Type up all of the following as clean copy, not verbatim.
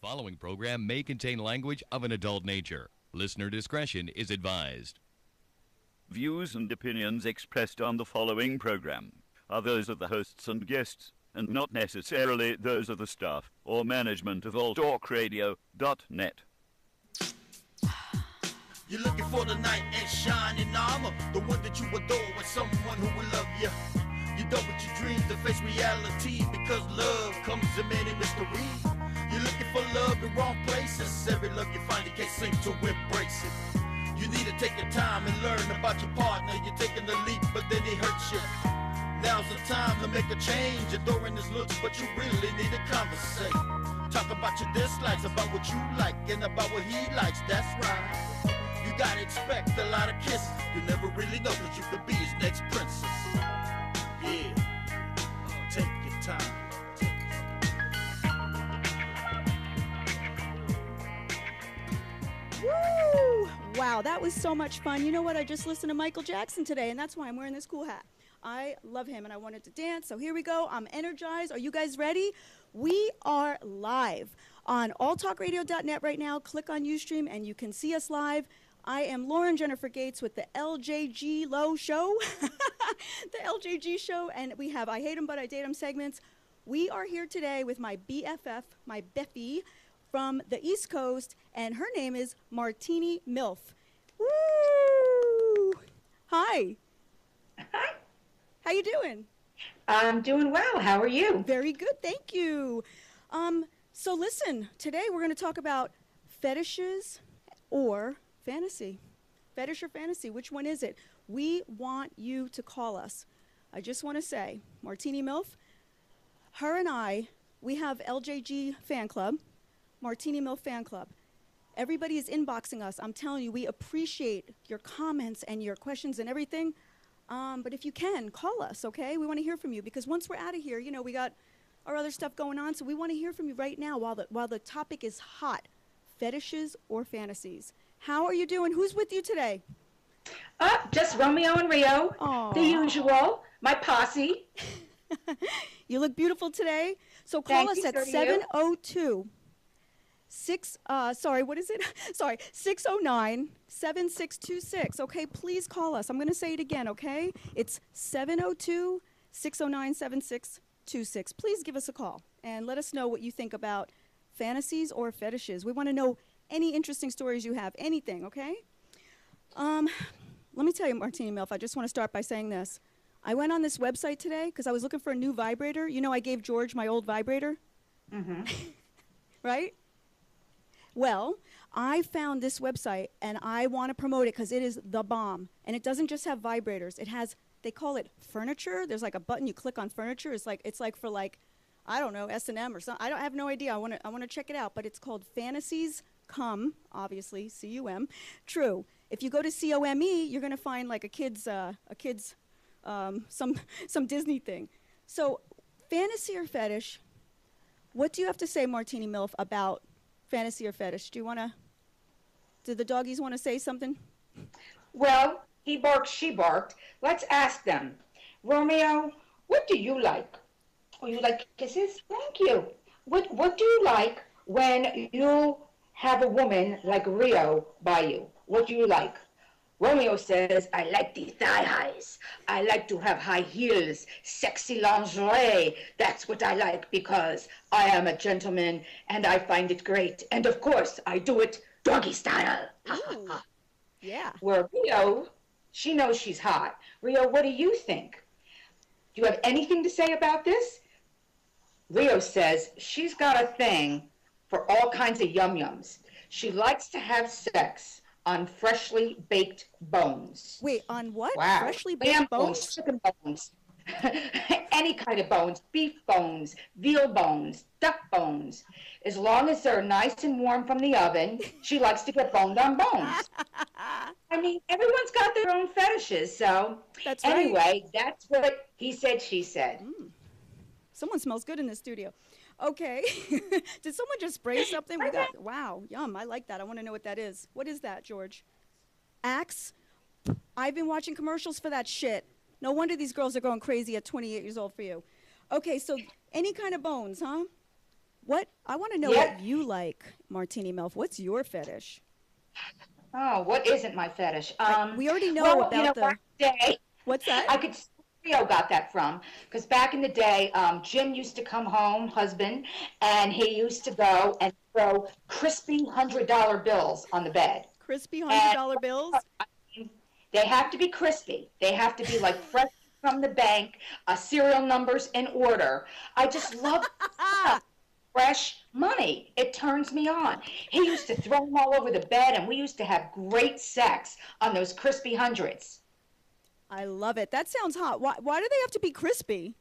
following program may contain language of an adult nature. Listener discretion is advised. Views and opinions expressed on the following program are those of the hosts and guests, and not necessarily those of the staff or management of alltalkradio.net. You're looking for the knight in shining armor, the one that you adore with someone who will love you. You don't want your dreams to face reality, because love comes in many mysteries. You're looking for love in wrong places. Every love you find, you can't seem to embrace it. You need to take your time and learn about your partner. You're taking the leap, but then he hurts you. Now's the time to make a change. Adoring his looks, but you really need to conversate. Talk about your dislikes, about what you like, and about what he likes. That's right. You gotta expect a lot of kisses. You never really know that you could be his next princess. Yeah, take your time. Woo! Wow, that was so much fun. You know what? I just listened to Michael Jackson today, and that's why I'm wearing this cool hat. I love him, and I wanted to dance, so here we go. I'm energized. Are you guys ready? We are live on alltalkradio.net right now. Click on Ustream, and you can see us live. I am Lauren Jennifer Gates with the LjG Low Show, the LjG Show, and we have I Hate 'Em But I Date 'Em segments. We are here today with my BFF, my Beffy, from the East Coast, and her name is Martini Milf. Woo! Hi. Hi. How you doing? I'm doing well. How are you? Very good, thank you. So listen, today we're going to talk about fetishes or fantasy. Fetish or fantasy, which one is it? We want you to call us. I just want to say, Martini Milf, her and I, we have LjG fan club, Martini Milf fan club. Everybody is inboxing us. I'm telling you, we appreciate your comments and your questions and everything. But if you can, call us, okay? We want to hear from you, because once we're out of here, you know, we got our other stuff going on, so we want to hear from you right now while the topic is hot. Fetishes or fantasies. How are you doing? Who's with you today? Just Romeo and Rio, Aww. the usual, my posse. You look beautiful today. So call us at 702 609-7626. Okay, please call us. I'm going to say it again, okay? It's 702-609-7626. Please give us a call and let us know what you think about fantasies or fetishes. We want to know any interesting stories you have, anything, okay? Let me tell you, Martini Milf, I just want to start by saying this. I went on this website today because I was looking for a new vibrator. You know, I gave George my old vibrator. Mm-hmm. Right? Well, I found this website, and I want to promote it because it is the bomb. And it doesn't just have vibrators. It has, they call it furniture. There's like a button you click on furniture. It's like for like, I don't know, S&M or something. I have no idea. I want to check it out. But it's called Fantasies Come, obviously, C-U-M, True. If you go to C-O-M-E, you're going to find like some Disney thing. So fantasy or fetish, what do you have to say, Martini Milf, about fantasy or fetish? Do the doggies want to say something? Well, he barked, she barked. Let's ask them. Romeo, what do you like? Oh, you like kisses? Thank you. What do you like when you have a woman like Rio by you? What do you like? Romeo says, I like the thigh highs. I like to have high heels, sexy lingerie. That's what I like because I am a gentleman and I find it great. And of course, I do it doggy style. Ooh, yeah. Where Rio, she knows she's hot. Rio, what do you think? Do you have anything to say about this? Rio says she's got a thing for all kinds of yum-yums. She likes to have sex on freshly baked bones. Wait, on what? Wow. Freshly baked bones? Chicken bones, any kind of bones, beef bones, veal bones, duck bones. As long as they're nice and warm from the oven, she likes to get boned on bones. I mean, everyone's got their own fetishes, so That's anyway, that's what he said, she said. Someone smells good in the studio. Okay. Did someone just spray something? Wow, yum. I like that. I want to know what that is. What is that, George? Axe? I've been watching commercials for that shit. No wonder these girls are going crazy at 28 years old for you. Okay, so any kind of bones, huh? I want to know Yeah. what you like, Martini Melf. What's your fetish? Oh, what isn't my fetish? We already know Well, about the. back in the day, What's that? I could see where Rio got that from, because back in the day, Jim used to come home, husband, and he used to go and throw crispy $100 bills on the bed. Crispy And $100 bills? they have to be crispy. They have to be like fresh from the bank, serial numbers in order. I just love fresh money. It turns me on. He used to throw them all over the bed, and we used to have great sex on those crispy hundreds. I love it. That sounds hot. Why do they have to be crispy?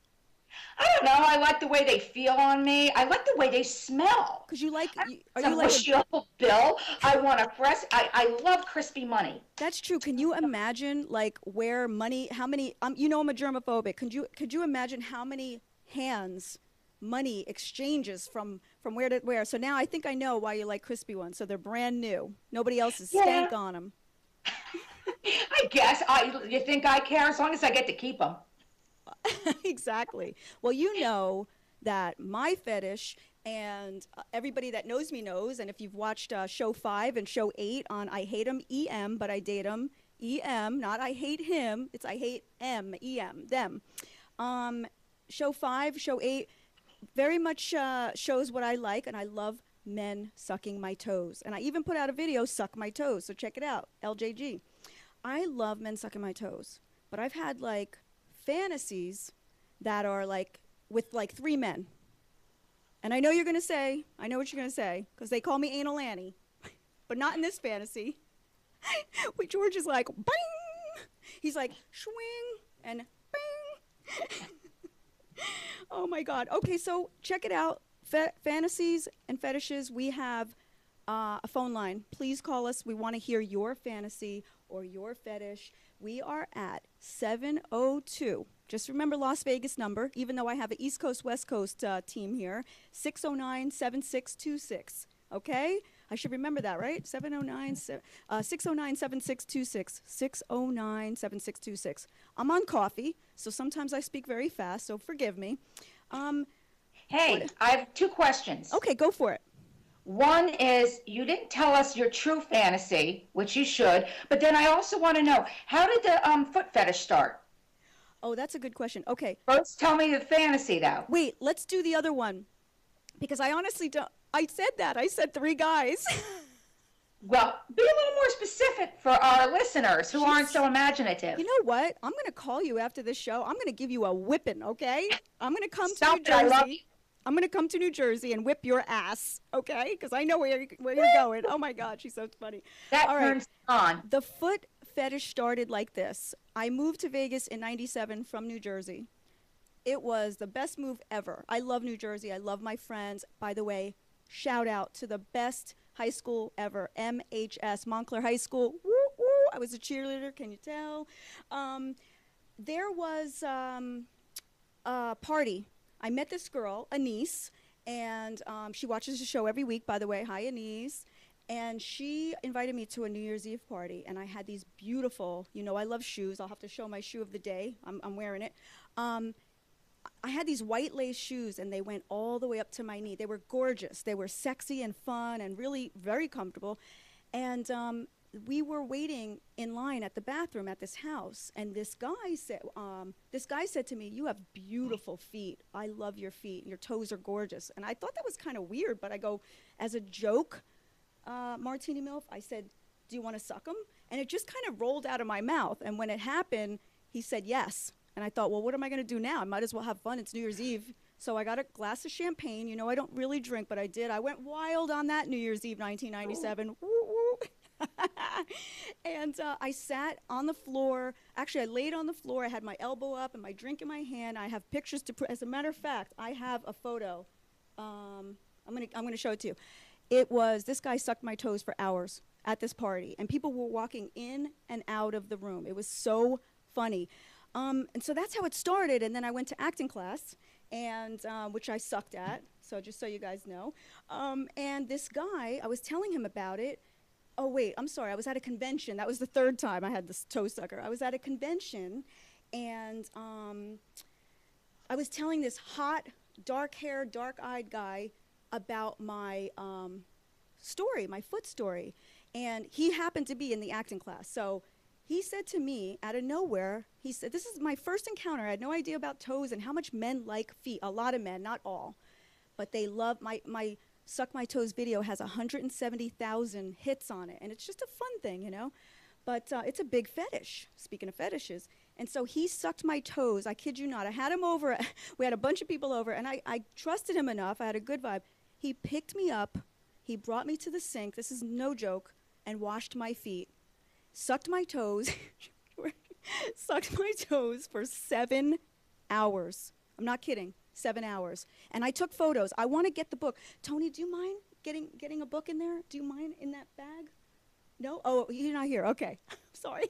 I don't know. I like the way they feel on me. I like the way they smell. Because you like, are Some you like, mushy old bill. I want a fresh. I love crispy money. that's true. Can you imagine like where money, how many, you know I'm a germophobic. Could you imagine how many hands money exchanges from where to where? So now I think I know why you like crispy ones. So they're brand new. Nobody else is stank on them. I guess. You think I care as long as I get to keep them? Exactly. Well, you know that my fetish, and everybody that knows me knows, and if you've watched show 5 and show 8 on I Hate Him, EM, but I Date Him, EM, not I Hate Him, it's I Hate M, EM, them. Show 5, show 8, very much shows what I like, and I love men sucking my toes. And I even put out a video, Suck My Toes, so check it out, LjG. I love men sucking my toes, but I've had like fantasies that are like with like 3 men. And I know you're going to say, I know what you're going to say, because they call me Anal Annie, but not in this fantasy. Where George is like, bang! He's like, swing, and bang! Oh my God. Okay, so check it out. Fantasies and fetishes, we have a phone line. Please call us. We want to hear your fantasy or your fetish. We are at 702. Just remember Las Vegas number, even though I have an East Coast, West Coast team here, 609-7626. Okay? I should remember that, right? 609-7626. 609-7626. I'm on coffee, so sometimes I speak very fast, so forgive me. Hey, I have 2 questions. Okay, go for it. One is, you didn't tell us your true fantasy, which you should, but then I also want to know, how did the foot fetish start? Oh, that's a good question. Okay. First, tell me the fantasy, though. Wait, let's do the other one. Because I honestly don't, I said that. I said 3 guys. Well, be a little more specific for our listeners who aren't so imaginative. You know what? I'm going to call you after this show. I'm going to give you a whipping, okay? I'm going to come Stop to it, New I love Jersey. I'm going to come to New Jersey and whip your ass, okay? Because I know where you're going. Oh, my God, she's so funny. That All right. turns on. The foot fetish started like this. I moved to Vegas in 97 from New Jersey. It was the best move ever. I love New Jersey. I love my friends. By the way, shout out to the best high school ever, MHS, Montclair High School. Woo, woo. I was a cheerleader, can you tell? There was a party. I met this girl, Anise, and she watches the show every week, by the way. Hi, Anise. And she invited me to a New Year's Eve party, and I had these beautiful, you know, I love shoes. I'll have to show my shoe of the day. I'm wearing it. I had these white lace shoes, and they went all the way up to my knee. They were gorgeous. They were sexy and fun and really very comfortable. And we were waiting in line at the bathroom at this house, and this guy said to me, "You have beautiful feet. I love your feet. Your toes are gorgeous." And I thought that was kind of weird, but I go, as a joke, Martini Milf, I said, "Do you want to suck them?" And it just kind of rolled out of my mouth. And when it happened, he said yes. And I thought, well, what am I going to do now? I might as well have fun. It's New Year's Eve. So I got a glass of champagne. You know, I don't really drink, but I did. I went wild on that New Year's Eve, 1997. Woo, woo. And I sat on the floor. Actually, I laid on the floor. I had my elbow up and my drink in my hand. I have pictures to prove. As a matter of fact, I have a photo. I'm gonna show it to you. It was, this guy sucked my toes for hours at this party, and people were walking in and out of the room. It was so funny. And so that's how it started. And then I went to acting class, and which I sucked at, so just so you guys know. And this guy, I was telling him about it. Oh, wait, I'm sorry. I was at a convention. That was the 3rd time I had this toe sucker. I was at a convention, and I was telling this hot, dark-haired, dark-eyed guy about my story, my foot story. And he happened to be in the acting class. So he said to me out of nowhere, he said, this is my first encounter. I had no idea about toes and how much men like feet. A lot of men, not all. But they love my Suck My Toes video has 170,000 hits on it. And it's just a fun thing, you know. But it's a big fetish, speaking of fetishes. And so he sucked my toes. I kid you not. I had him over. We had a bunch of people over. And I trusted him enough. I had a good vibe. He picked me up. He brought me to the sink. This is no joke. And washed my feet. Sucked my toes. Sucked my toes for 7 hours. I'm not kidding. 7 hours. And I took photos. I want to get the book. Tony, do you mind getting a book in there? Do you mind in that bag? No? Oh, you're not here. Okay. Sorry.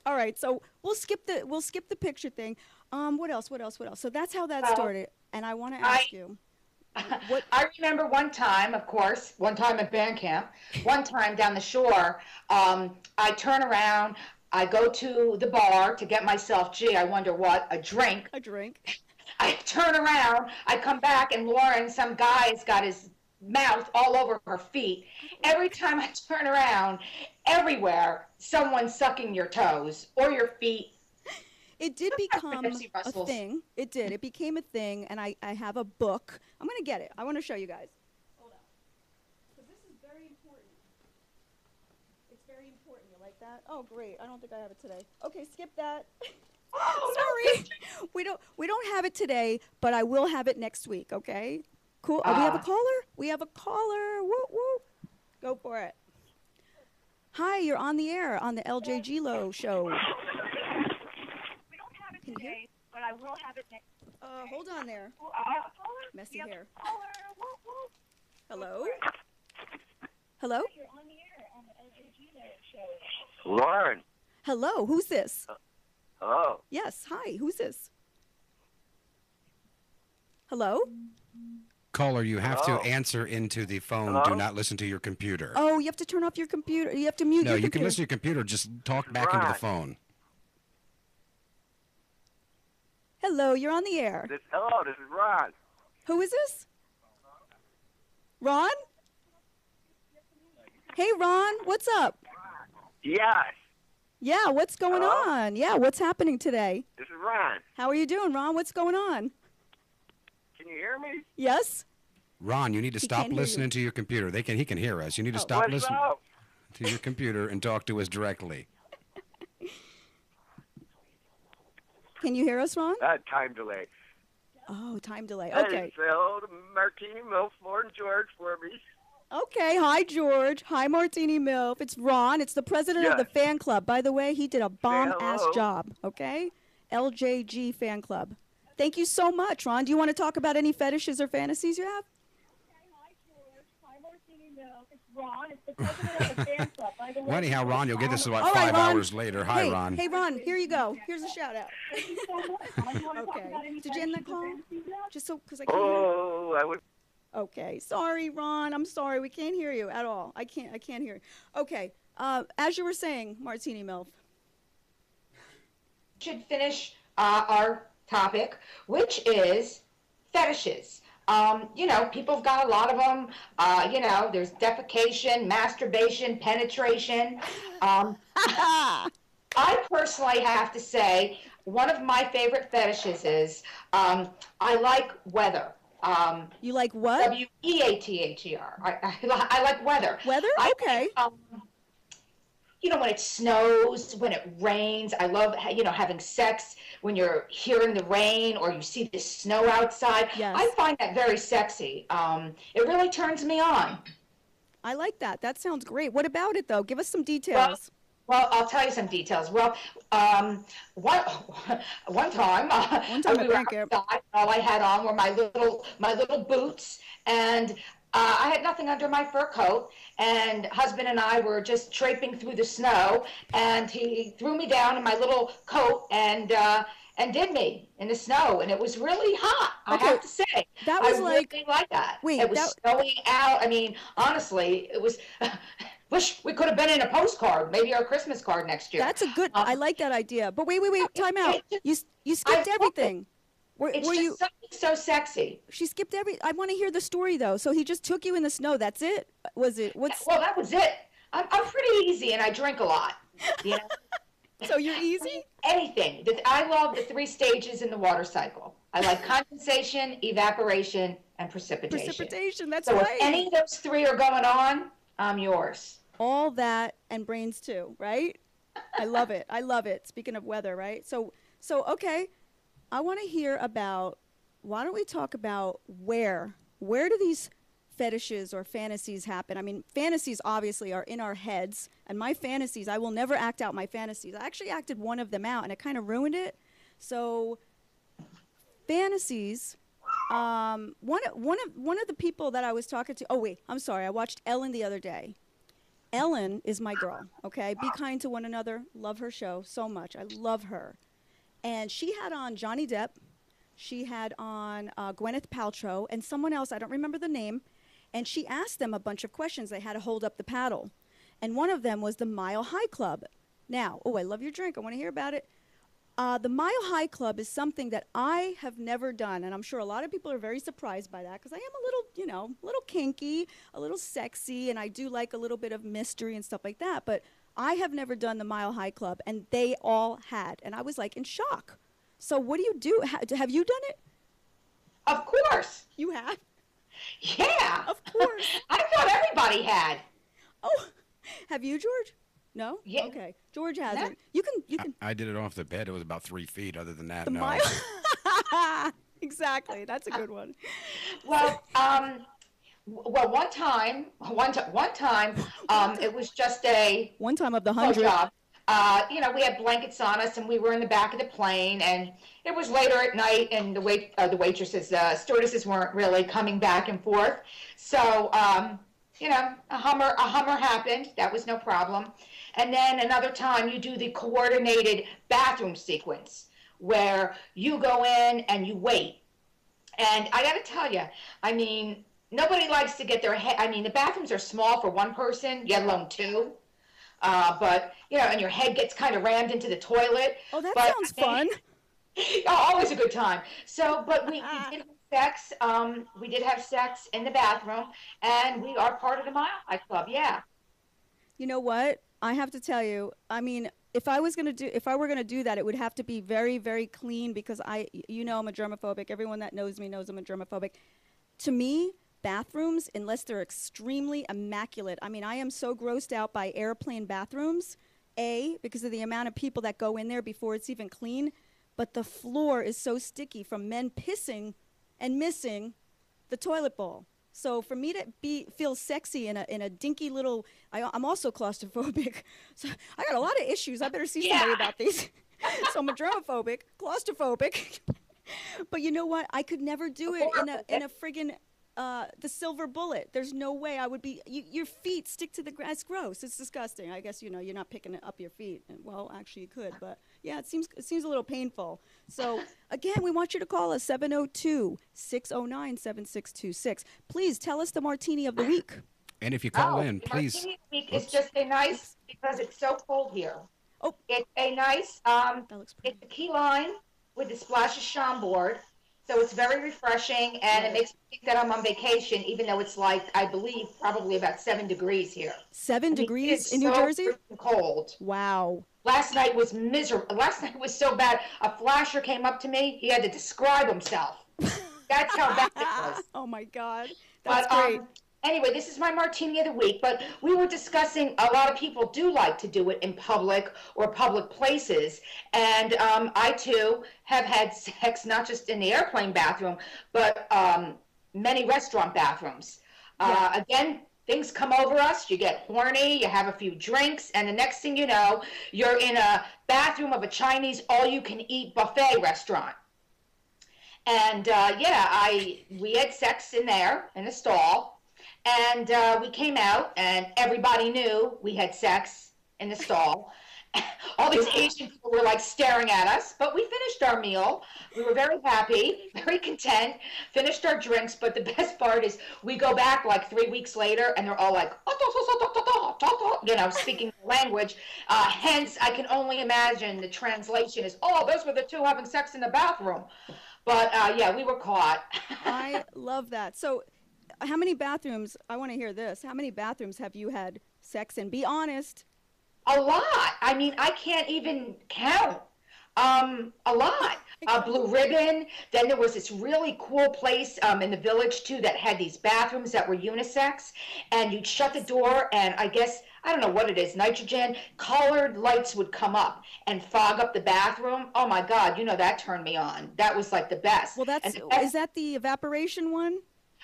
All right. So we'll skip the picture thing. What else? So that's how that started. And I want to ask you. What? I remember one time, of course, one time at band camp, one time down the shore, I turn around, I go to the bar to get myself, gee, I wonder what, a drink. A drink. I turn around, I come back, and Lauren, some guy's got his mouth all over her feet. Every time I turn around, everywhere, someone's sucking your toes or your feet. It did become a thing. It did. It became a thing, and I have a book. I'm going to get it. I want to show you guys. Hold on. Because this is very important. It's very important. You like that? Oh, great. I don't think I have it today. Okay, skip that. Oh, sorry. We don't have it today, but I will have it next week, okay? Cool. We have a caller? We have a caller. Woo, woo. Go for it. Hi, you're on the air on the LjG show. Today, but I will have it next. Hold on there. Messy hair. Hello? Hello? You're on the air on the LjG show. Lauren. Hello, who's this? Hello. Yes, hi, who's this? Hello? Caller, you have Hello? to answer into the phone. Hello? Do not listen to your computer. Oh, you have to turn off your computer. You have to mute No, your you can computer. listen to your computer. Just talk back into the Right. phone. Hello, you're on the air. Hello, this is Ron. Who is this? Ron? Hey, Ron, what's up? Yes, Yeah, what's going Hello? on? Yeah, what's happening today? this is Ron. How are you doing, Ron? What's going on? Can you hear me? Yes? Ron, you need to He stop can't hear listening you. to your computer. He can hear us. You need to Oh. stop What's listening up? to your computer and talk to us directly. Can you hear us, Ron? Time delay. Oh, time delay. Hey, Okay. say hello to Martini, Milf, and George for me. Okay. Hi, George. Hi, Martini Milf. It's Ron. It's the president of the Yes. fan club. By the way, he did a bomb-ass hello. job. Okay? LjG fan club. Thank you so much, Ron. Do you want to talk about any fetishes or fantasies you have? Hi, George. Hi, Martini Milk. It's Ron. It's the president of the fan club. By the way, Well, anyhow, Ron, you'll get this about All right, 5 Ron. hours later. Hi, hey, Ron. Hey, Ron. Here you go. Here's a shout out. Thank you so much. Ron, you want to talk Okay. about any Did you end that fetishes or call? fantasies now? Just so, because I can't hear you. Oh, I would. Okay. Sorry, Ron. I'm sorry. We can't hear you at all. I can't hear you. Okay. As you were saying, Martini Milf. Should finish our topic, which is fetishes. You know, people have got a lot of them. You know, there's defecation, masturbation, penetration. I personally have to say, one of my favorite fetishes is I like weather. You like what? Weather. I like weather. Weather? Okay. You know, when it snows, when it rains, I love, you know, having sex when you're hearing the rain or you see the snow outside. Yes. I find that very sexy. It really turns me on. I like that. That sounds great. What about it, though? Give us some details. Well, I'll tell you some details. Well, one time, One time at we were band camp. outside. All I had on were my little boots, and I had nothing under my fur coat. And husband and I were just traipsing through the snow, and he threw me down in my little coat and did me in the snow, and it was really hot. Okay. I have to say, That was I like- really like that. Wait, it was snowing out. I mean, honestly, it was. Wish we could have been in a postcard, maybe our Christmas card next year. That's a good. I like that idea. But wait. Time out. You skipped I- everything. It's were just you? something so sexy. She skipped every. I want to hear the story though. So he just took you in the snow. That's it. Was it? What's? Well, that was it. I'm pretty easy, and I drink a lot. You know, So you're easy. anything. I love the 3 stages in the water cycle. I like condensation, evaporation, and precipitation. Precipitation. That's So right. if any of those 3 are going on, I'm yours. All that and brains too, right? I love it. I love it. Speaking of weather, right? So okay, I want to hear about. Why don't we talk about where do these fetishes or fantasies happen? I mean, fantasies obviously are in our heads, and my fantasies, I will never act out my fantasies. I actually acted one of them out, and it kind of ruined it. So, fantasies. One of the people that I was talking to. Oh wait, I'm sorry. I watched Ellen the other day. Ellen is my girl. Okay, be kind to one another. Love her show so much. I love her, and she had on Johnny Depp. She had on Gwyneth Paltrow and someone else. I don't remember the name. And she asked them a bunch of questions. They had to hold up the paddle. And one of them was the Mile High Club. Now, I love your drink. I want to hear about it. The Mile High Club is something that I have never done. And I'm sure a lot of people are very surprised by that because I am a little kinky, a little sexy. And I do like a little bit of mystery and stuff like that. But I have never done the Mile High Club. And they all had. And I was like in shock. So what do you do? Have you done it? Of course. You have? Yeah. Of course. I thought everybody had. Oh, have you, George? No? Yeah. Okay. George hasn't. No. You can. I did it off the bed. It was about 3 feet. Other than that, The no. mile. Exactly. That's a good one. Well, one time, it was just a One time of the full 100. job. We had blankets on us, and we were in the back of the plane, and it was later at night, and the waitresses, stewardesses weren't really coming back and forth. So, a Hummer happened. That was no problem. And then another time, you do the coordinated bathroom sequence where you go in and you wait. And I got to tell you, I mean, nobody likes to get their head. I mean, the bathrooms are small for one person, let alone 2. But, and your head gets kind of rammed into the toilet. Oh, that But, sounds fun. Always a good time. So, but we did have sex. We did have sex in the bathroom, and we are part of the Mile High Club. Yeah. You know what? I have to tell you, I mean, if I were going to do that, it would have to be very, very clean because I'm a germaphobic. Everyone that knows me knows I'm a germaphobic. To me, bathrooms, unless they're extremely immaculate. I mean, I am so grossed out by airplane bathrooms, because of the amount of people that go in there before it's even clean, but the floor is so sticky from men pissing and missing the toilet bowl. So for me to feel sexy in a dinky little, I'm also claustrophobic. So I got a lot of issues. I better see somebody about these. So I'm a germaphobic, claustrophobic. But you know what? I could never do it in a friggin' the silver bullet. There's no way I would be. Your feet stick to the grass. It's gross. It's disgusting. I guess you're not picking up your feet. Well, actually you could, but yeah, it seems a little painful. So again, we want you to call us 702-609-7626. Please tell us the martini of the week. And if you call in, please. Martini of the week is just a nice, because it's so cold here. Oh, it's a nice. That looks pretty. It's a key lime with a splash of Chambord. So it's very refreshing, and it makes me think that I'm on vacation, even though it's like, I believe, probably about 7 degrees here. 7 degrees in New Jersey? Freaking cold. Wow. Last night was miserable. Last night was so bad. A flasher came up to me. He had to describe himself. That's how bad it was. Oh, my God. That's But, great. Anyway, this is my martini of the week, but we were discussing a lot of people do like to do it in public or public places. And I, too, have had sex, not just in the airplane bathroom, but many restaurant bathrooms. Again, things come over us. You get horny, you have a few drinks, and the next thing you know, you're in a bathroom of a Chinese all-you-can-eat buffet restaurant. And, we had sex in there, in a stall. And we came out, and everybody knew we had sex in the stall. All these Asian people were like staring at us, but we finished our meal. We were very happy, very content, finished our drinks. But the best part is we go back like 3 weeks later, and they're all like, speaking the language. Hence, I can only imagine the translation is, oh, those were the two having sex in the bathroom. But yeah, we were caught. I love that. So, how many bathrooms? I want to hear this. How many bathrooms have you had sex in? Be honest. A lot. I mean, I can't even count. A lot. Blue Ribbon. Then there was this really cool place in the village too that had these bathrooms that were unisex, and you'd shut the door, and I guess I don't know what it is, nitrogen colored lights would come up and fog up the bathroom. Oh my God, you know that turned me on. That was like the best. Well, is that the evaporation one?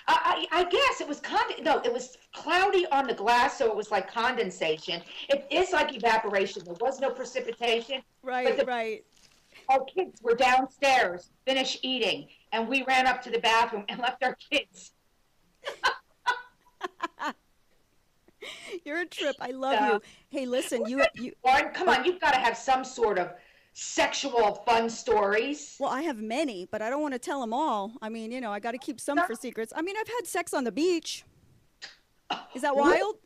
I guess it was no, it was cloudy on the glass, so it was like condensation. It is like evaporation. There was no precipitation. Right, right. Our kids were downstairs, finished eating, and we ran up to the bathroom and left our kids. You're a trip. I love you. Hey, listen, you Lauren, come on, you've got to have some sort of sexual fun stories. Well, I have many, but I don't want to tell them all. I mean, you know, I got to keep some for secrets. I mean, I've had sex on the beach. Is that wild?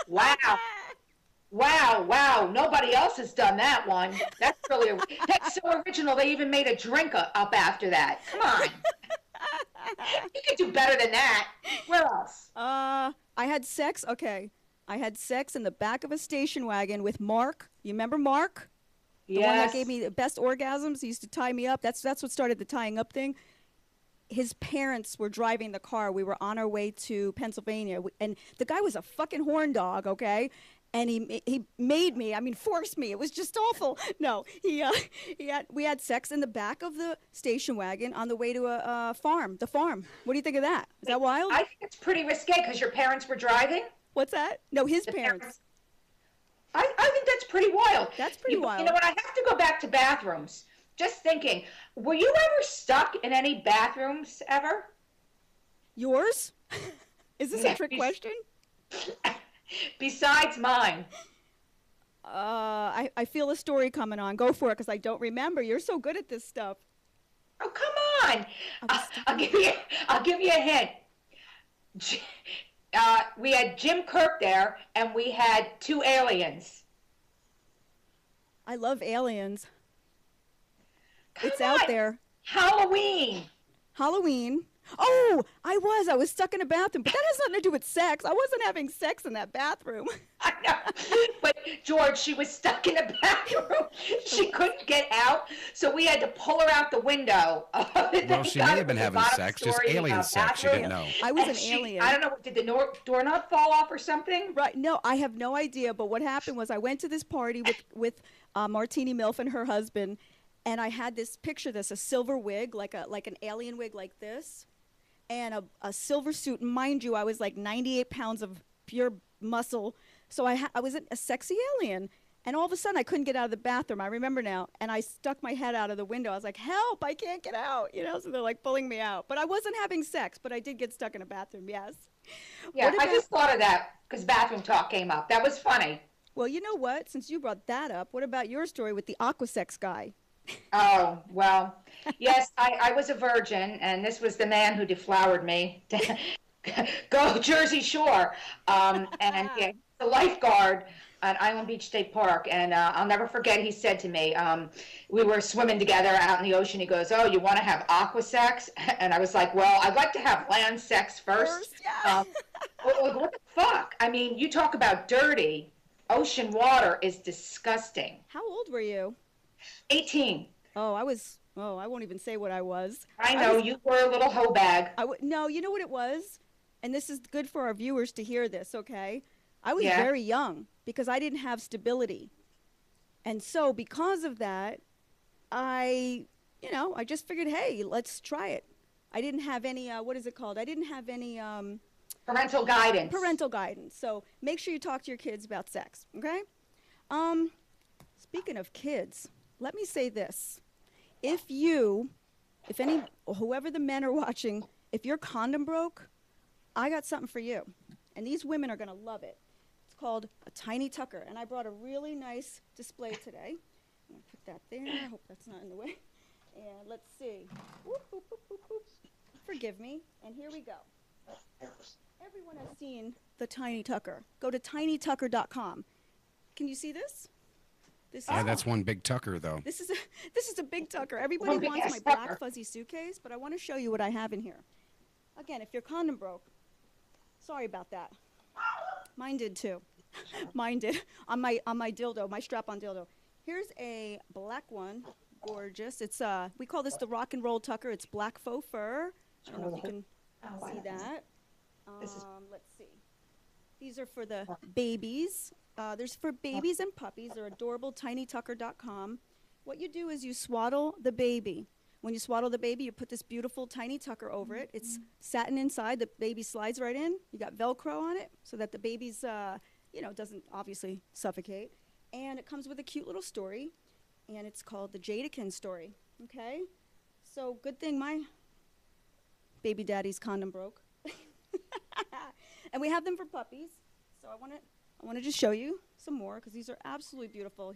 Wow. Wow. Nobody else has done that one. That's really, that's so original. They even made a drink up after that. Come on. You could do better than that. Where else? I had sex. Okay. I had sex in the back of a station wagon with Mark. You remember Mark? The one that gave me the best orgasms. He used to tie me up. That's what started the tying up thing. His parents were driving the car. We were on our way to Pennsylvania, and the guy was a fucking horn dog, okay? And he made me, I mean, forced me. It was just awful. No, we had sex in the back of the station wagon on the way to a farm, the farm. What do you think of that? Is that wild? I think it's pretty risque because your parents were driving. What's that? No, his parents. I think that's pretty wild. That's pretty wild. You know what? I have to go back to bathrooms. Just thinking, were you ever stuck in any bathrooms ever? Yours? Is this a trick question? Besides mine. I feel a story coming on. Go for it, because I don't remember. You're so good at this stuff. Oh, come on. I'll give you a hint. We had Jim Kirk there, and we had two aliens. I love aliens. It's Come on. out there. Halloween. Oh, I was stuck in a bathroom, but that has nothing to do with sex. I wasn't having sex in that bathroom. I know. But George, she was stuck in a bathroom. She couldn't get out, so we had to pull her out the window. Well, she may have been having sex, just alien sex. She didn't know. I was an alien. I don't know. Did the doorknob fall off or something? Right. No, I have no idea. But what happened was I went to this party with Martini Milf and her husband, and I had this picture, a silver wig, like an alien wig like this, and a silver suit. Mind you, I was like 98 pounds of pure muscle. So I was a sexy alien. And all of a sudden, I couldn't get out of the bathroom. I remember now. And I stuck my head out of the window. I was like, help, I can't get out. You know, so they're like pulling me out. But I wasn't having sex, but I did get stuck in a bathroom, yes. Yeah, I just thought of that because bathroom talk came up. That was funny. Well, you know what? Since you brought that up, what about your story with the Aquasex guy? Oh, well, yes, I was a virgin, and this was the man who deflowered me. Go Jersey Shore. And yeah, the lifeguard at Island Beach State Park. And I'll never forget, he said to me, we were swimming together out in the ocean. He goes, oh, you want to have aqua sex? And I was like, well, I'd like to have land sex first. Yeah. What the fuck? I mean, you talk about dirty. Ocean water is disgusting. How old were you? 18. Oh, I won't even say what I was. I know, you were a little hoe bag. No, you know what it was? And this is good for our viewers to hear this, okay? I was very young because I didn't have stability. And so because of that, I just figured, hey, let's try it. I didn't have any, what is it called? I didn't have any... parental guidance. Parental guidance. So make sure you talk to your kids about sex, okay? Speaking of kids, let me say this. Whoever the men are watching, if your condom broke, I got something for you. And these women are going to love it. It's called a tiny tucker. And I brought a really nice display today. I'm going to put that there. I hope that's not in the way. And let's see. Whoop, whoop, whoop, whoop, whoop. Forgive me. And here we go. Everyone has seen the tiny tucker. Go to tinytucker.com. Can you see this? This Yeah, is that's one big tucker, though. this is a big tucker. Everybody One big wants ass my black tucker. fuzzy suitcase, but I want to show you what I have in here. Again, if your condom broke, sorry about that. Mine did too. Mine did on my dildo, my strap-on dildo. Here's a black one, gorgeous. It's we call this the rock and roll tucker. It's black faux fur. I don't know if you can see that. Let's see. These are for the babies. There's for babies and puppies. They're adorable. tinytucker.com. What you do is you swaddle the baby. When you swaddle the baby, you put this beautiful tiny tucker over it. It's satin inside. The baby slides right in. You got Velcro on it so that the baby's, doesn't obviously suffocate. And it comes with a cute little story, and it's called the Jadakin story. Okay? So good thing my baby daddy's condom broke. And we have them for puppies. So I want to just show you some more because these are absolutely beautiful.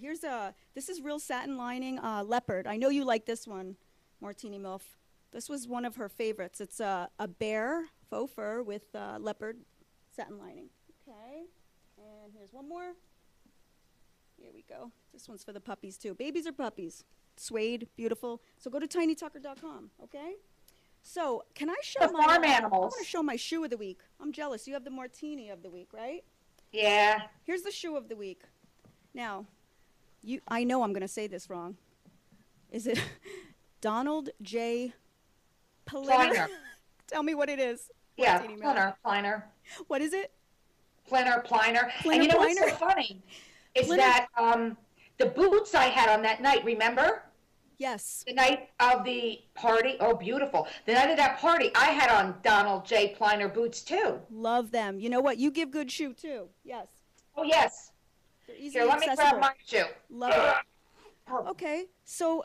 This is real satin lining leopard. I know you like this one, Martini Milf. This was one of her favorites. It's a bear faux fur with leopard satin lining. Okay, and here's one more. Here we go. This one's for the puppies too. Babies or puppies. Suede, beautiful. So go to tinytucker.com, okay? So can I show The farm animals. I want to show my shoe of the week. I'm jealous. You have the martini of the week, right? Yeah. Here's the shoe of the week. Now, I know I'm going to say this wrong. Is it Donald J. Pliner. Tell me what it is. Yeah, Martini Milf. Pliner. What is it? Pliner. Pliner, And you know what's Pliner? so funny? Is Pliner? that the boots I had on that night, remember? Yes. The night of the party, oh, beautiful. The night of that party, I had on Donald J. Pliner boots, too. Love them. You know what? You give good shoe, too. Yes. Oh, yes. They're easily Here, let me accessible. grab my shoe. Love it. Okay, so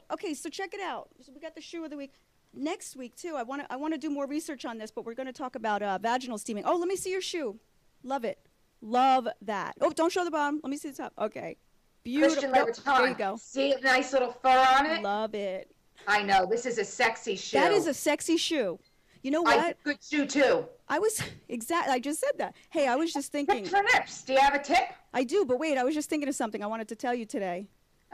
check it out. So we got the shoe of the week. Next week, too, I want to do more research on this, but we're going to talk about vaginal steaming. Oh, let me see your shoe. Love it. Love that. Oh, don't show the bottom. Let me see the top. Okay. Beautiful. Christian Louboutin. There you go. See the nice little fur on it? Love it. I know. This is a sexy shoe. That is a sexy shoe. You know I what? good shoe, too. I just said that. Hey, I was just thinking. Tip for nips. Do you have a tip? I do, but wait, I was just thinking of something I wanted to tell you today.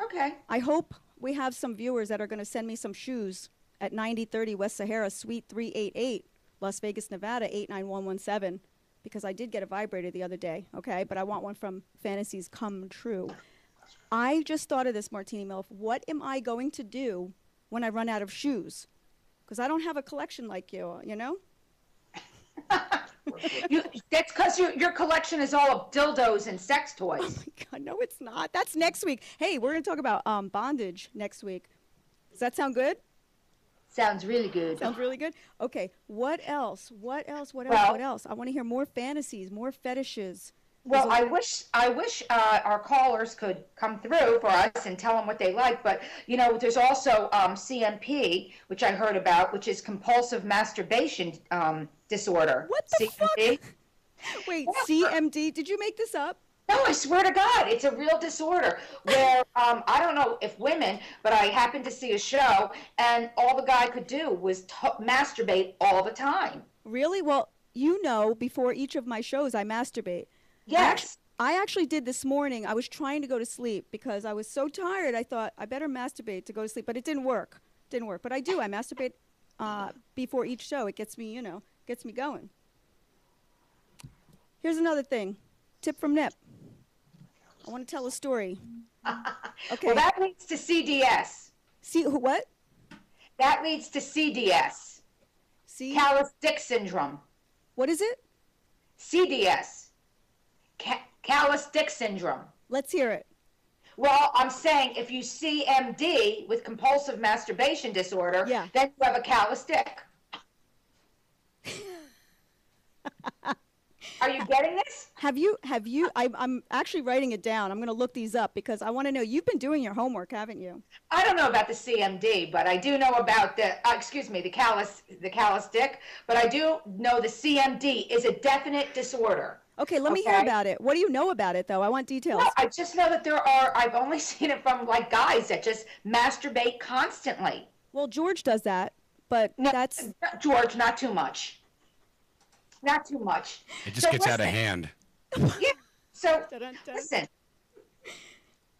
Okay. I hope we have some viewers that are going to send me some shoes at 9030 West Sahara, Suite 388, Las Vegas, Nevada, 89117, because I did get a vibrator the other day, okay? But I want one from Fantasies Come True. I just thought of this, Martini Milf. What am I going to do when I run out of shoes? Because I don't have a collection like you, you know? That's because your collection is all of dildos and sex toys. Oh, my God. No, it's not. That's next week. Hey, we're going to talk about bondage next week. Does that sound good? Sounds really good. Sounds really good? Okay. What else? What else? What else? Well- What else? I want to hear more fantasies, more fetishes. Well, I wish our callers could come through for us and tell them what they like. But, you know, there's also CMP, which I heard about, which is compulsive masturbation disorder. What the CMP. fuck? Wait, CMD? Did you make this up? No, I swear to God, it's a real disorder where I don't know if women, but I happened to see a show, and all the guy could do was masturbate all the time. Really? Well, you know, before each of my shows, I masturbate. Yes. I actually did this morning. I was trying to go to sleep because I was so tired. I thought I better masturbate to go to sleep, but it didn't work. Didn't work. But I do. I masturbate before each show. It gets me, gets me going. Here's another thing. Tip from Nip. I want to tell a story. Okay. Well, that leads to CDS. See what? That leads to CDS. See? Callous dick syndrome. What is it? CDS. Callous dick syndrome. Let's hear it. Well, I'm saying if you CMD with compulsive masturbation disorder, then you have a callous dick. Are you getting this? Have you, I'm actually writing it down. I'm going to look these up because I want to know, you've been doing your homework, haven't you? I don't know about the CMD, but I do know about the callous dick, but I do know the CMD is a definite disorder. Okay, let me hear about it. What do you know about it, though? I want details. Well, I just know that I've only seen it from, like, guys that just masturbate constantly. Well, George does that, but that's... George, not too much. Not too much. It just gets out of hand. Yeah, so, listen.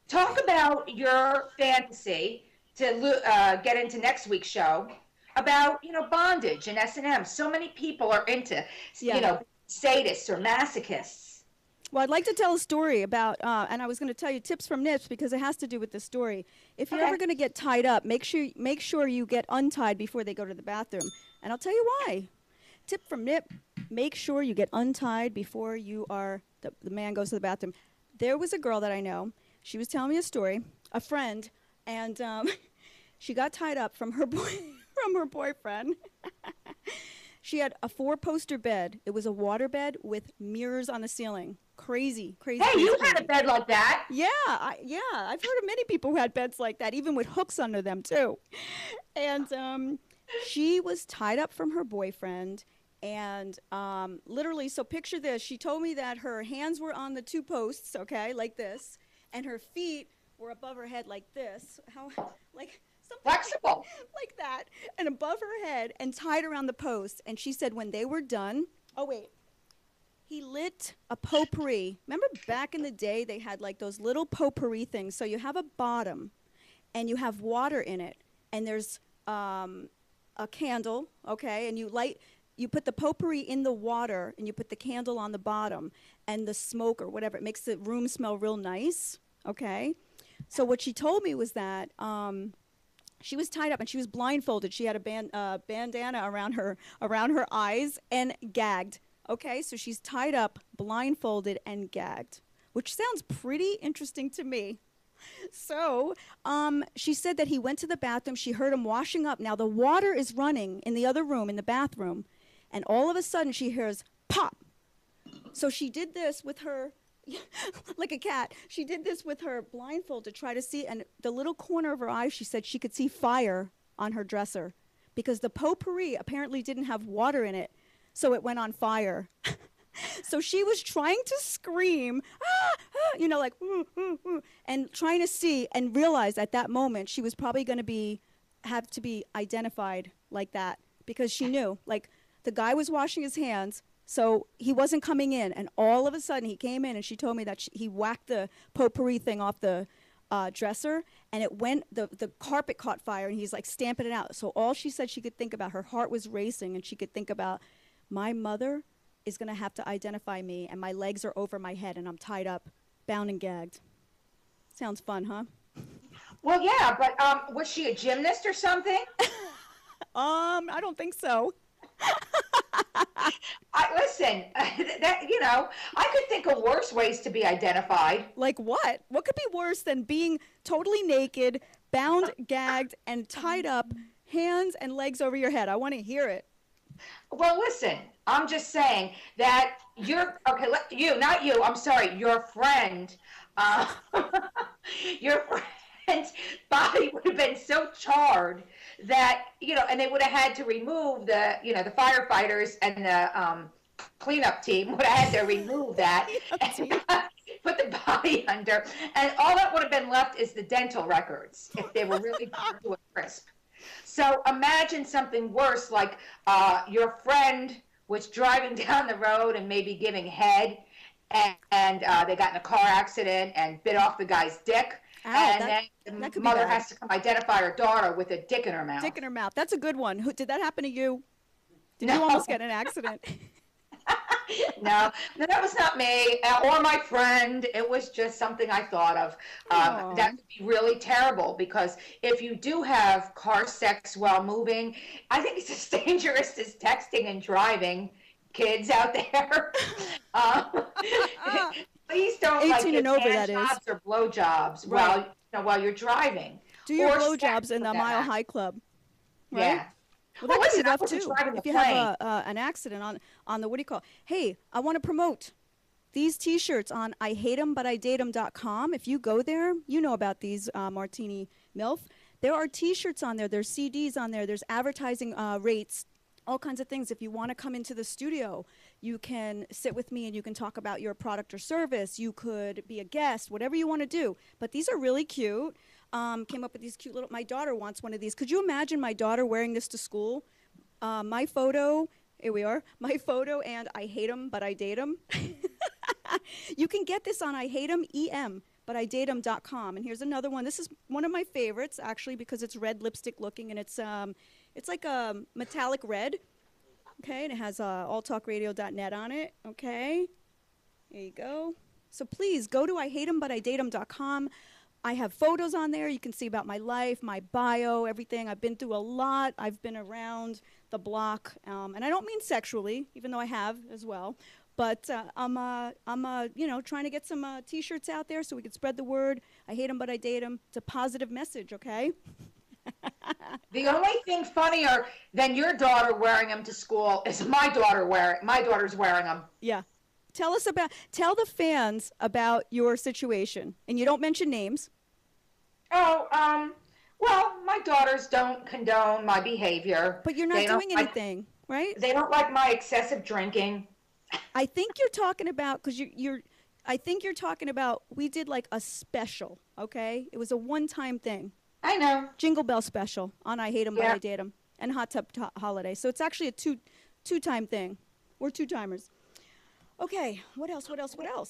talk about your fantasy to get into next week's show about, bondage and S&M. So many people are into, sadists or masochists. Well, I'd like to tell a story about, and I was going to tell you tips from Nips because it has to do with this story. If you're ever going to get tied up, make sure you get untied before they go to the bathroom. And I'll tell you why. Tip from Nip, make sure you get untied before the man goes to the bathroom. There was a girl that I know. She was telling me a story, a friend, and she got tied up from her boyfriend. She had a 4-poster bed. It was a water bed with mirrors on the ceiling. Crazy. Hey, you had a bed like that. Yeah, I've heard of many people who had beds like that, even with hooks under them too. And she was tied up from her boyfriend, and literally, so picture this. She told me that her hands were on the 2 posts, okay, like this, and her feet were above her head like this. Flexible. Like that, and above her head, and tied around the post. And she said when they were done, he lit a potpourri. Remember back in the day, they had like those little potpourri things. So you have a bottom, and you have water in it, and there's a candle, okay, and you put the potpourri in the water, and you put the candle on the bottom, and the smoke or whatever, it makes the room smell real nice, okay? So what she told me was that she was tied up and she was blindfolded. She had a bandana around her eyes and gagged. Okay, so she's tied up, blindfolded, and gagged, which sounds pretty interesting to me. So she said that he went to the bathroom. She heard him washing up. Now the water is running in the other room, in the bathroom, and all of a sudden she hears pop. So she did this with her. Like a cat. She did this with her blindfold to try to see, and the little corner of her eye, she said she could see fire on her dresser because the potpourri apparently didn't have water in it, so it went on fire. So she was trying to scream, like, and trying to see and realize at that moment she was probably going to have to be identified like that because she knew, like, the guy was washing his hands. So he wasn't coming in, and all of a sudden he came in, and she told me that he whacked the potpourri thing off the dresser, and the carpet caught fire, and he's like stamping it out. So all she said she could think about, her heart was racing, and she could think about, my mother is going to have to identify me, and my legs are over my head, and I'm tied up, bound and gagged. Sounds fun, huh? Well, yeah, but was she a gymnast or something? I don't think so. Listen, I could think of worse ways to be identified. Like what? What could be worse than being totally naked, bound, gagged, and tied up, hands and legs over your head? I want to hear it. Well, listen, I'm just saying that your friend, your friend's body would have been so charred that, and they would have had to remove the firefighters and the cleanup team would have had to remove that and put the body under, and all that would have been left is the dental records if they were really burned to a crisp. So imagine something worse, like your friend was driving down the road and maybe giving head, and they got in a car accident and bit off the guy's dick. Ow, and then the mother has to come identify her daughter with a dick in her mouth. Dick in her mouth. That's a good one. Did that happen to you? Did you almost get in an accident? No, that was not me or my friend. It was just something I thought of. That would be really terrible because if you do have car sex while moving, I think it's as dangerous as texting and driving. Kids out there, please don't 18 and over, that is. Or blowjobs while you're driving. Do your blowjobs in the Mile High Club. Right? Yeah. Well, that could be rough too. If you have an accident on the, what do you call? Hey, I want to promote these T-shirts on ihateembutidateem.com. If you go there, you know about these, Martini MILF. There are T-shirts on there. There's CDs on there. There's advertising rates, all kinds of things. If you want to come into the studio, you can sit with me and you can talk about your product or service. You could be a guest, whatever you want to do. But these are really cute. Came up with these cute little, my daughter wants one of these. Could you imagine my daughter wearing this to school? My photo, here we are, my photo and I hate 'em, but I date 'em. You can get this on ihateembutidateem, ihateembutidateem.com. And here's another one. This is one of my favorites, actually, because it's red lipstick looking, and it's like a metallic red. Okay, and it has alltalkradio.net on it. Okay, there you go. So please go to ihateembutidateem.com. I have photos on there. You can see about my life, my bio, everything. I've been through a lot. I've been around the block, and I don't mean sexually, even though I have as well. But I'm trying to get some T-shirts out there so we can spread the word. I hate them, but I date them. It's a positive message, okay? The only thing funnier than your daughter wearing them to school is my daughter's wearing them. Yeah. Tell the fans about your situation. And you don't mention names. Oh, well, my daughters don't condone my behavior. But you're not doing anything, right? They don't like my excessive drinking. I think you're talking about, because I think you're talking about, we did like a special, okay? It was a one-time thing. I know. Jingle Bell special on I Hate 'Em, But I Date 'Em, and Hot Tub Holiday. So it's actually a two-time thing. We're two-timers. Okay, what else?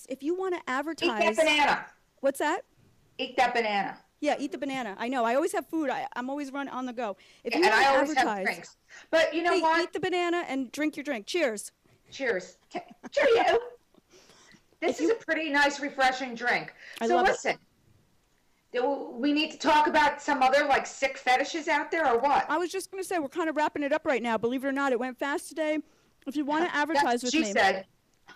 If you want to advertise... Eat that banana. What's that? Eat that banana. Yeah, eat the banana. I know. I always have food. I'm always on the go. If you and want I to always have drinks. But you know what? Eat the banana and drink your drink. Cheers. Cheers. Cheerio. This is a pretty nice, refreshing drink. So listen, do we need to talk about some other like sick fetishes out there or what? I was just going to say, we're kind of wrapping it up right now. Believe it or not, it went fast today. If you want to advertise with me. She said.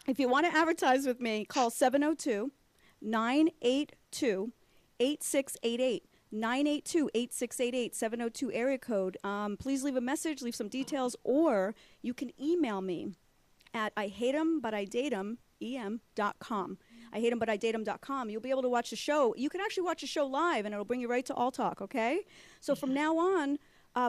If you want to advertise with me, call 702-982-8688. 982-8688, 702 area code. Please leave a message, leave some details, or you can email me at ihateembutidateem.com. ihateembutidateem.com. You'll be able to watch the show. You can actually watch the show live, and it'll bring you right to All Talk, okay? So from now on,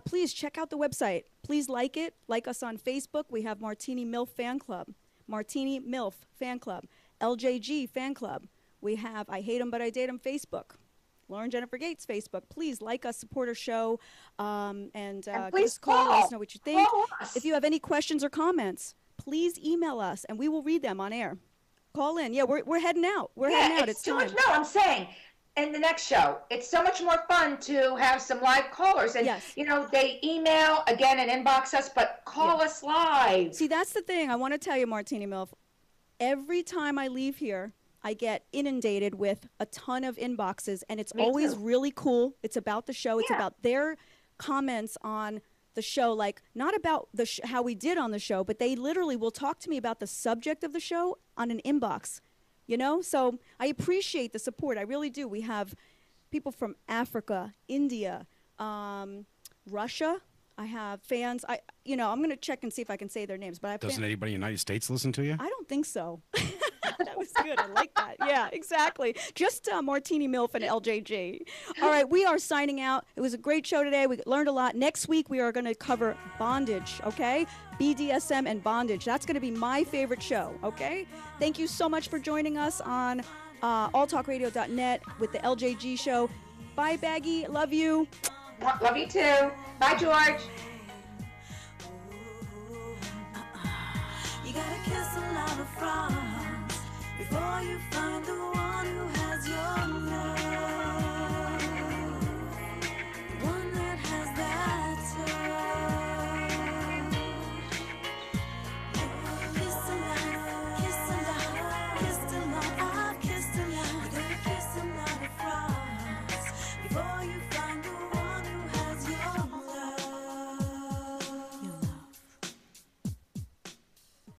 please check out the website. Please like it. Like us on Facebook. We have Martini MILF Fan Club. Martini MILF Fan Club. LjG Fan Club. We have I Hate 'Em, But I Date 'Em Facebook. Lauren Jennifer Gates Facebook. Please like us, support our show, and please call. Let us know what you think. If you have any questions or comments, please email us, and we will read them on air. Call in. Yeah, we're heading out. We're heading out. It's too time. much. No, I'm saying in the next show, it's so much more fun to have some live callers. And, they email, again, and inbox us, but call us live. See, that's the thing. I want to tell you, Martini MILF, every time I leave here, I get inundated with a ton of inboxes, and it's always really cool. It's about the show. It's about their comments on the show, like not about how we did on the show, but they literally will talk to me about the subject of the show on an inbox, So I appreciate the support. I really do. We have people from Africa, India, Russia. I have fans. I'm going to check and see if I can say their names. But doesn't anybody in the United States listen to you? I don't think so. That was good. I like that. Yeah, exactly. Just Martini MILF and LjG. All right, we are signing out. It was a great show today. We learned a lot. Next week, we are going to cover bondage, okay? BDSM and bondage. That's going to be my favorite show, okay? Thank you so much for joining us on alltalkradio.net with the LjG show. Bye, Baggy. Love you. Love you too. Bye, George. You gotta kiss a lot of frogs before you find the one who has your love.